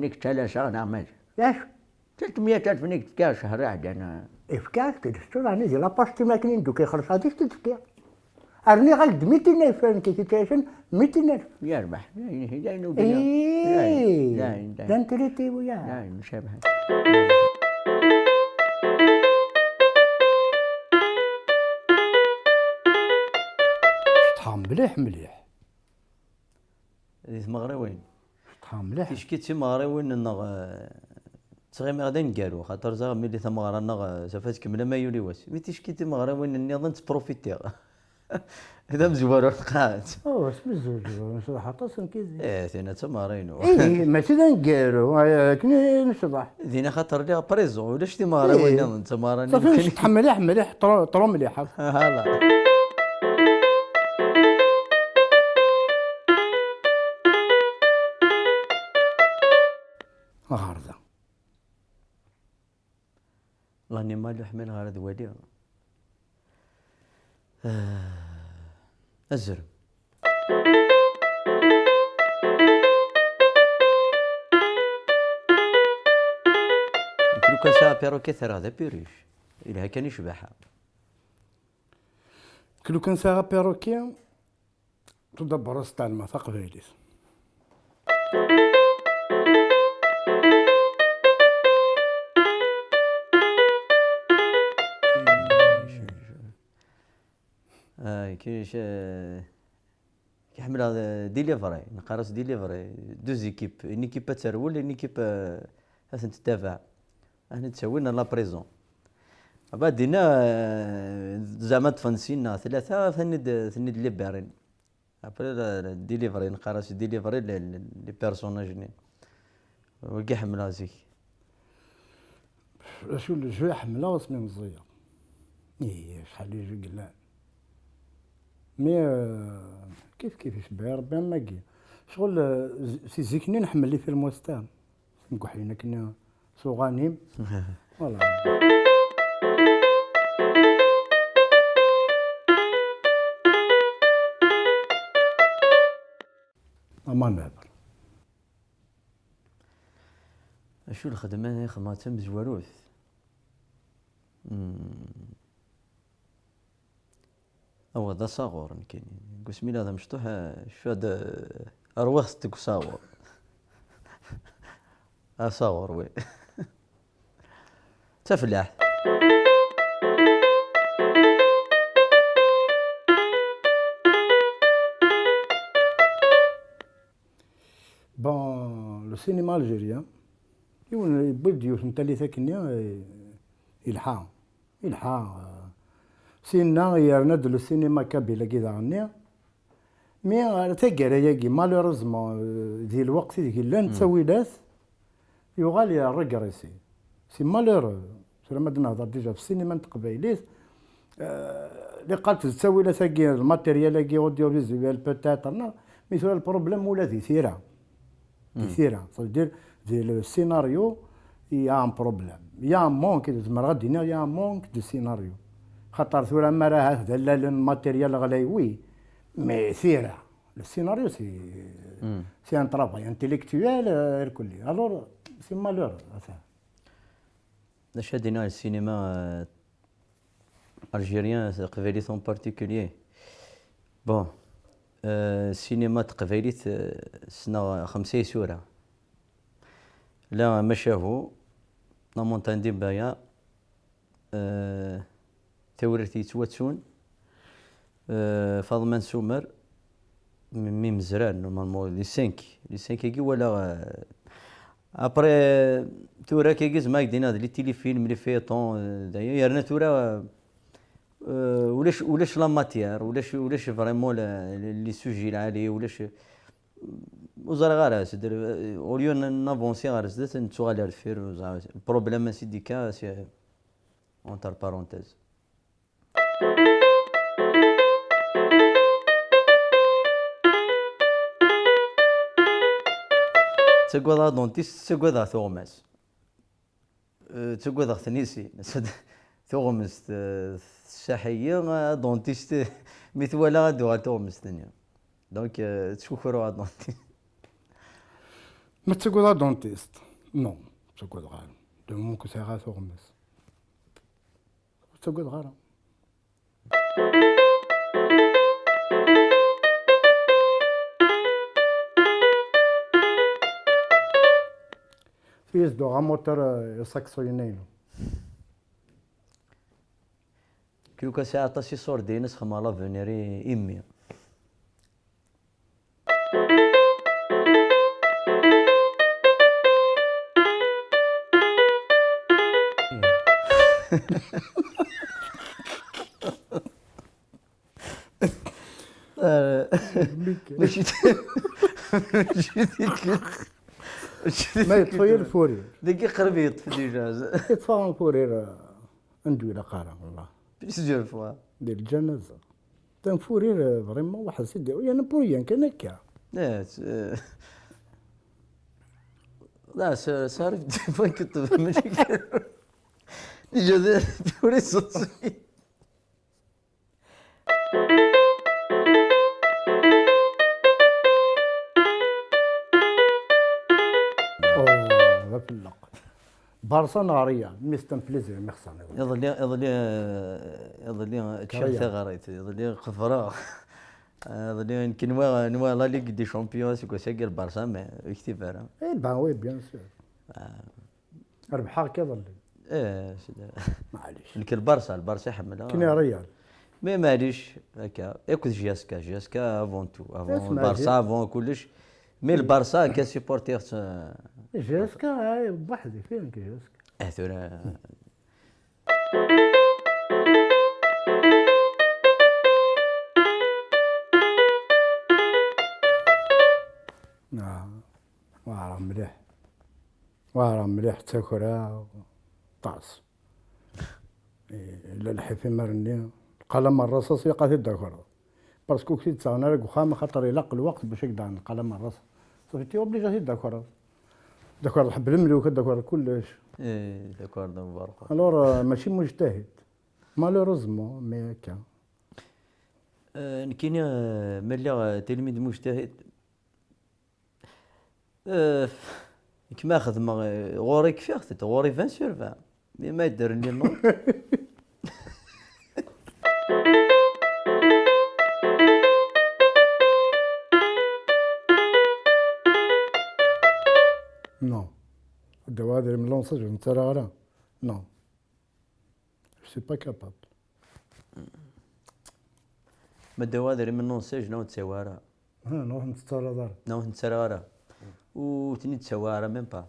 نيك تلاشا نعمل ياش 300,000 نيك تكا شهر عاد انا إفكاك تدستو راني ديال لاباش تماكنين دوك يخلص غاديش تدفكا أرني غالد 200,000 فان كيتيشن 200,000 يربح لا إيه لا دا نتريتي وياه لا مشابه. شطها مليح مليح مغريوين شطها مليح كيشكي تي مغريوين نغ تغيم غادا نقالو خاطر زا ملي ثمغرا نغ سافات كملا ما يولي واس مي تيشكي تي مغريوين النظام تبروفيتي هذا مزوار القاعات أوه سمزوج نشرح طاسن كيزي ايه ثينا تمارينو إيه ماشي دا نقالو كني نشرح ذينا خاطر ليها بريزون ولاش تي مغريوين انت ماراني صافي شطها مليح مليح طرو مليح هلا غارزة الانيمال يحمل غير ذوالي الزرم لو كان ساعة بيروكي ثرى هذا بيريش إلا كان يشبحها كلو كان ساعة بيروكي تدبر ستاع الماء قبايليس كيش كيحمل هذا ديليفري نقارس ديليفري دوز ايكيب اون ايكيب تسرول اون ايكيب هاسن تدافع احنا تسوينا لا بريزون بعد دينا زعما تفنسينا ثلاثة ثند ليبرين ابري ديليفري نقارس ديليفري لي بيرسوناج وكي حمل هذيك شو اللي جو يحملها واسمي مزية ايه شحال يجي قلان مي كيف باغي ربي ما كي شغل سي زيكني نحمل لي في الموستان نقول حينا كنا صغانيم فوالا اما نابر شو الخدمة خدمات مزواروث هو هذا صاغور يمكن قسمي هذا مشطوح شو هذا أروختك صاغور صاغور وي تفلاح بون لو سينما الجيريان يون بديو نتالي ثاكنيا يلحا سينا يرند لو سينما كابيلا كذا عني مي تاكارا ياكي مالوروزمون ذي الوقت ذيك لان تسويلات يغال يا ريغريسي سي مالورو ما نهضر ديجا في السينما تقبايليت اللي قالت تسويلات كي الماتيريال كي اوديو فيزيوال بوتيتر مي سوا البروبليم ولا ذي ثيرا ثيرا صدير ذي السيناريو يا ان بروبليم يا مونك زعما غادي يا مونك دو سيناريو خاطر ثورة ما راه هذا لا الماتيريال غلاي وي مي ثيرا السيناريو سي ان طرافاي انتيليكتويال الكلي الور سي مالور لاش هادينا السينما الجيريان قبايلي اون بارتيكوليي بون السينما تقبايليت سنة 5 سورة لا ما شافو لا مونتان دي بايا تورثي تواتسون فاضل سومر مي مزران نورمالمون لي 5 كي ولا ابري تورا كي زعما دينا لي تيلي فيلم لي فيطون دايا يرنا تورا ولاش لا ماتيير ولاش فريمون لي سوجي العالي ولاش وزرا غير سدر اوليو نافونسي غير زدت نتوغالي الفير البروبليم سي ديكا سي اونتر بارونتيز تقوى دونتيست تقوى ثوماس تقوى ثنيسي ثومس الشاحية دونتيست مثوالا دوغا ثومس ثانية دونك تشوفروا دونتيست ما تقول دونتيست نو تقول غير دو ممكن ساعات تغمس تقول غير فيز دو غاموتر يسكسوينينو كيلو ساعة طاسي صور دينس خما لافونيري إمي. ماشي ما يطفي الفورير ديك قرب يطفي ديجا. يطفى الفورير ندوي لا قارا والله بليزيور فوا ديال الجنازه تان فورير فريمون واحد سيدي انا بويان كان هكا لا صارف ديما كتب ماشي ديجا توري صوصي. اوه في اللق بارسا ناريا ميستن بليزير ميرسان يظل تشافتا غريت يظل قفرة يظل يمكن نوا لا ليغ دي شامبيون سكو ساكي البارسا ما يكتب راه اي با وي بيان سور ربحها كيظل معليش لك البارسا يحملها كني ريال مي معليش هكا ياكل جياسكا افون تو افون اسمع البارسا افون كلش مي البارسا كسيبورتير جيسكا هاي بوحدي فين جيسكا ثورة نعم واعرف مليح واعرف مليح تاكلها طاس الا الحفي مرني القلم الرصاص يقع في الذاكرة باسكو كي تساونا لك وخام خاطر يلق الوقت باش يقدر القلم الرصاص صافي تي اوبليجا في الذاكرة الذاكرة الحب الملوك الذاكرة كلش داكور مبارقة الور ماشي مجتهد مالوروزمون مي هكا كاين ملي تلميذ مجتهد كما خدمة غوري كفيغ غوري 20 سور 20 مي ما يدير لي النور. نو الدوادر من لونساج نتا راه نو سي با كابابل ما دوادر من نونسيج نو تسوارا ها نروح نتسرى دار نو نتسوارا و تني تسوارا ميم با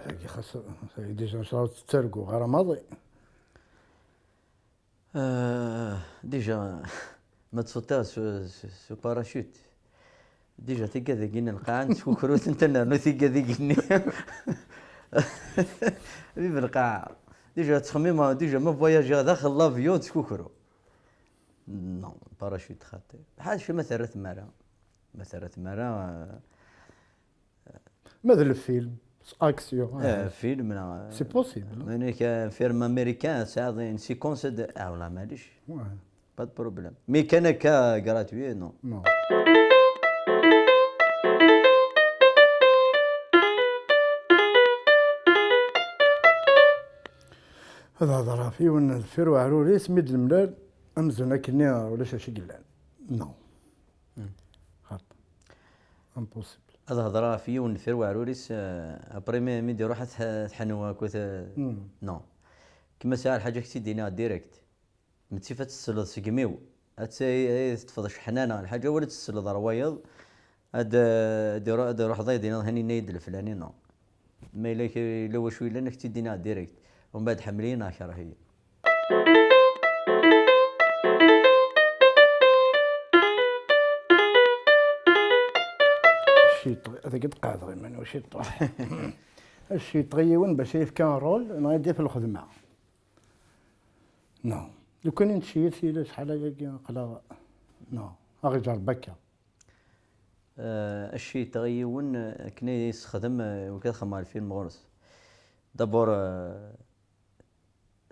هاكي خاص ديجا شهر تترقو غير ماضي ديجا ما تصوتها سو باراشوت ديجا ثيكا ذيكين القاعة نتفكروت انت نو ثيكا ذيكني في القاعة ديجا تخميم ديجا ما فواياجي داخل لافيون تسكوكرو نو باراشوت خاطر بحال شي مثلا ثمارة ماذا الفيلم اكسيون فيلم سي بوسيبل يعني فيلم امريكان ساعة سيكونس ولا معليش با دو بروبليم مي كان هكا غراتوي نو نو هذا هضره فيه ون الفير وعروري سميد الملال امزونا كني ولا شي قلان نو خاط امبوسيبل هذا هضره فيه ونفير وعروريس ابري مي ديرو حتى تحنوا كوت نو كما ساعه الحاجه كتي دينا ديريكت متسيفه تسلط سقميو هاتسي تفضش حنانه الحاجه ولا تسلط روايض هاد ديرو حظاي دينا هاني نايد الفلاني نو ما الا لو شويه لانك كتي دينا ديريكت ومن بعد حملينا كراهيه الشيط هذا قد قاعد غير منو شي طاح الشيط غيون باش يفكان رول نغيدي في الخدمه نو لو كان نشيت سي شحال هكا قلا نو غير جرب هكا الشيء تغيون كنا يستخدم وكذا خمال الفيلم غرس دابور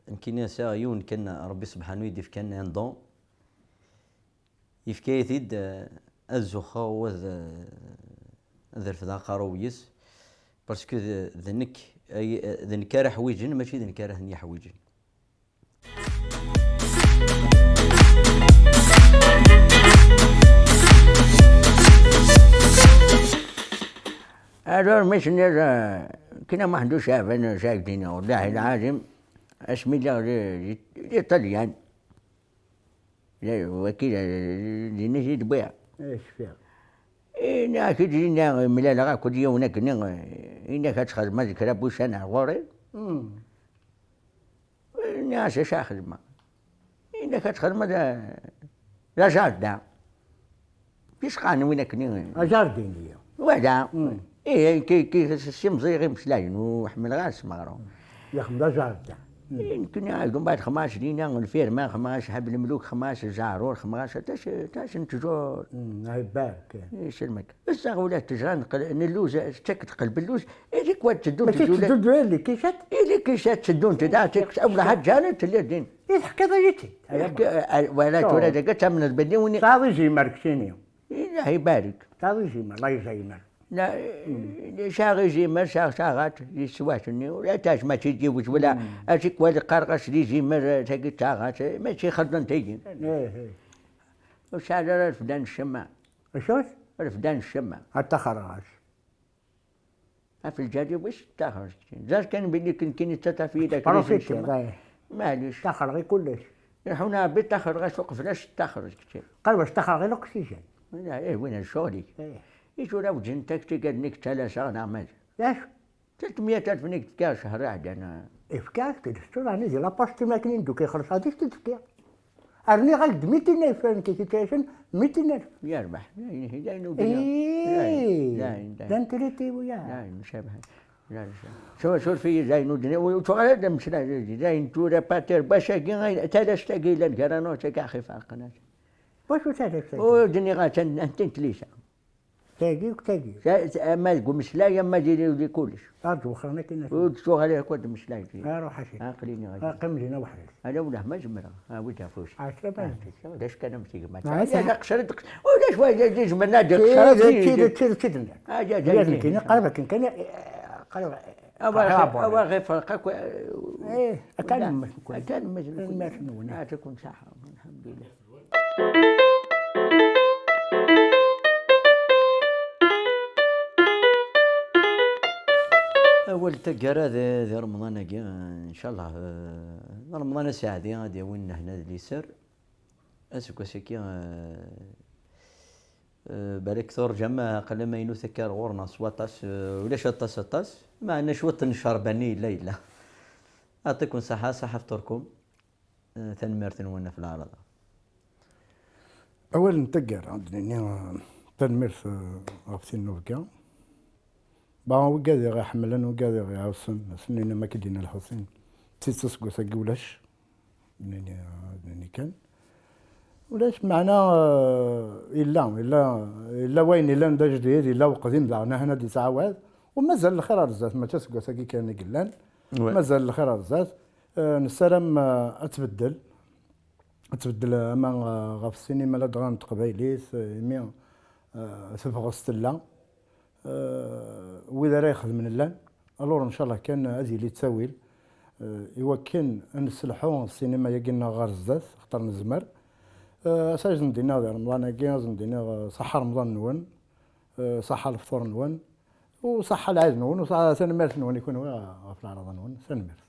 نكينا سايون كان ربي سبحانه يدي كان عندهم يفكايتيد الزخا وذر في ذا قارويس باسكو ذنك ذنك راه حويجن ماشي ذنك راه نيا حويجن. هذا مش كنا ما حدوش شافنا ساكتين والله العظيم اسمي الله طليان وكيل نجي تبيع ايش فيها؟ إنا كيجينا ملالا كل يوم كنا إنا كتخدم ذكرى بوش أنا غوري ناس اش خدمة إنا كتخدم لا جاردة كيش قانون وين كنا جاردينية ولا إيه كي الشمس غير مشلاين وحمل غاس مغرو يخدم جاردة يمكن عندهم بعد 15 لينا الفيرما 15 حب الملوك 15 جارور 15 تاش نتجور هاي بارك ايش المك بس ولا تجران اللوز تك تقلب اللوز هذيك واد تدون ماشي تدو اللي كيشات اللي كيشات تدون تدا اول حد جانت اللي دين الحكايه ضيتي ولا تولى دقت من البدين وني صافي يجي ماركسينيو الله يبارك صافي يجي الله يجي لا شاغي جيمر شاغات يسواتني ولا تاش ما تجيوش ولا اشيك ولا قرقش لي جيمر تاكي شاغات ماشي خدم تيجي ايه وش هذا رفدان الشمع شوش؟ رفدان الشمع حتى خرج في الجادي وش تخرج زاد كان بلي كاين تاتا في يدك معليش تخرج كلش حنا بالتخرج فوق فلاش تخرج كثير قال واش تخرج الاكسجين لا ايه وين شغلي يجوا لو جنتك تقعد نك 3 شهر نعمل لاش 300,000 نك تلقى شهر واحد انا افكاك تدستور راني ديال لاباش تماكنين دوك يخلص هذيك تتفكا ارني غلد 200,000 فرنك كيتاشن 200,000 يربح لا لا انت ريتي وياه لا مشابه لا شو في زين دنيا وتغلى دم شلا زين تورا باتر باشا كي تلاش تاقي للكرانو تاع خفا القناه واش تلاش ودنيا غا انت تليسا تاقي وتاقي ما تقول مشلايه ما ديري لي كلش ارجو خرنا كاين وتشوف عليه كنت مشلايه روح حشي عقليني غادي قم جينا وحدك هذا ولا ما جمره ها وجه فوش 10 علاش كان مشي ما لا قشرت ولا شويه جمنا ديك قشرت اجا كاين قربك كان قرب أبغى غير فرقك ايه كان ما تكون صح الحمد لله. أول تقرا ذي رمضان إن شاء الله رمضان سعدي غادي وين هنا اللي سر أسكو سكي بالك ترجم قل ما ينو ثكر غورنا سواطاس ولا شطاس ما عندنا شوط نشرباني ليلة أعطيكم صحة فطوركم تنمرت وانا في العرض. أول نتقر عندنا تنمرت غابتين نوكا باغا وكادي غا حملان وكادي غا عاوسن سنين ما كدينا الحسين تيتسكو ساكي ولاش منين كان ولاش معنا إلا وين إلا ندا جديد إلا وقديم دعنا هنا دي تعاود ومازال الخير رزات ما تسكو ساكي كان قلان مازال الخير رزات نسلم تبدل أما غاف السينما لا دغان تقبايليس مي تبغى ستلا وإذا راه يخدم من اللان الور إن شاء الله كان هذه اللي تساويل إوا كان نسلحو السينما يقلنا غار الزات اختار نزمر ساج ندينا رمضان كي ندينا صحة رمضان نون صحة الفطور نون وصحة العيد نون وصحة سنمارس نون يكون في العرض نون سنمارس.